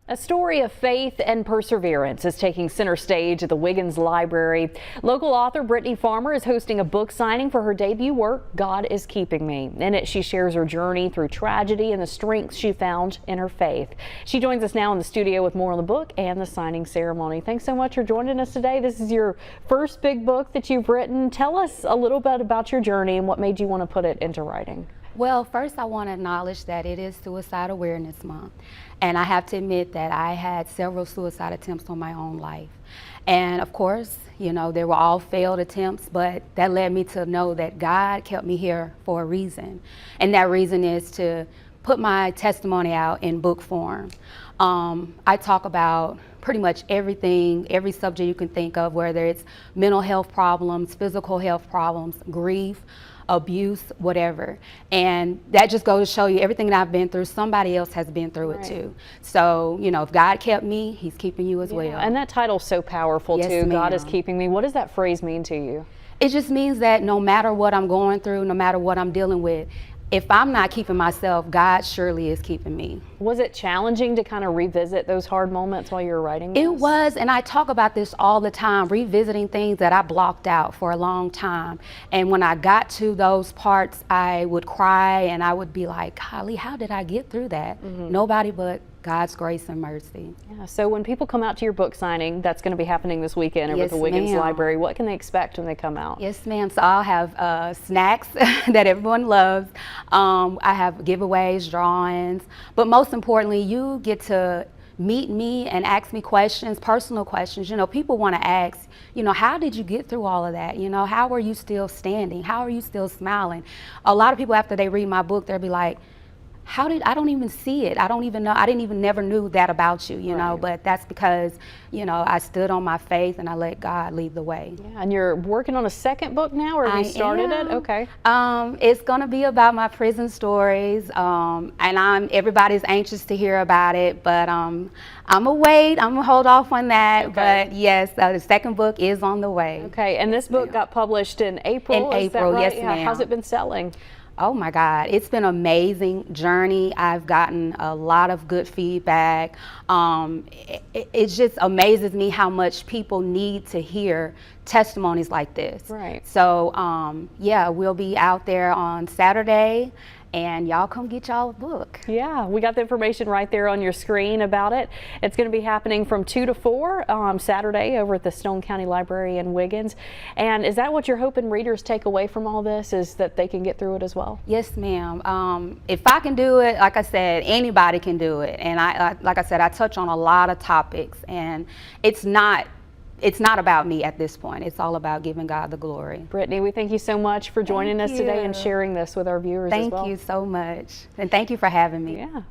A story of faith and perseverance is taking center stage at the Wiggins Library. Local author Brittany Farmer is hosting a book signing for her debut work, God is Keeping Me. In it, she shares her journey through tragedy and the strength she found in her faith. She joins us now in the studio with more on the book and the signing ceremony. Thanks so much for joining us today. This is your first big book that you've written. Tell us a little bit about your journey and what made you want to put it into writing. Well, first I want to acknowledge that it is Suicide Awareness Month, and I have to admit that I had several suicide attempts on my own life. And of course, you know, they were all failed attempts, but that led me to know that God kept me here for a reason. And that reason is to put my testimony out in book form. I talk about pretty much everything, every subject you can think of, whether it's mental health problems, physical health problems, grief, abuse, whatever. And that just goes to show you everything that I've been through, somebody else has been through it too. So, you know, if God kept me, He's keeping you as well. And that title's so powerful too, Yes, God is keeping me. What does that phrase mean to you? It just means that no matter what I'm going through, no matter what I'm dealing with, if I'm not keeping myself, God surely is keeping me. Was it challenging to kind of revisit those hard moments while you were writing this? It was, and I talk about this all the time, revisiting things that I blocked out for a long time. And when I got to those parts, I would cry and I would be like, golly, how did I get through that? Nobody but God's grace and mercy. Yeah, so when people come out to your book signing, that's going to be happening this weekend over at the Wiggins Library, what can they expect when they come out? Yes, ma'am. So I'll have snacks that everyone loves. I have giveaways, drawings, but most importantly, you get to meet me and ask me questions, personal questions. You know, people want to ask, you know, how did you get through all of that? You know, how are you still standing? How are you still smiling? A lot of people, after they read my book, they'll be like, I don't even see it. I don't even know. I didn't even never knew that about you, you know, but that's because, you know, I stood on my faith and I let God lead the way. Yeah, and you're working on a second book now, or have you started it? Okay. It's going to be about my prison stories, and everybody's anxious to hear about it, but I'm going to wait. I'm going to hold off on that, but yes, the second book is on the way. Okay, and this book got published in April, In April, yes, Yeah. ma'am. How's it been selling? Oh my God, it's been an amazing journey. I've gotten a lot of good feedback. It just amazes me how much people need to hear testimonies like this. Right. So yeah, we'll be out there on Saturday, and y'all come get y'all a book. Yeah, we got the information right there on your screen about it. It's going to be happening from 2 to 4 Saturday over at the Stone County Library in Wiggins. And is that what you're hoping readers take away from all this, is that they can get through it as well? Yes, ma'am. If I can do it, like I said, anybody can do it. And like I said, I touch on a lot of topics, and it's not about me at this point. It's all about giving God the glory. Brittany, we thank you so much for joining us today and sharing this with our viewers as well. Thank you so much. And thank you for having me. Yeah.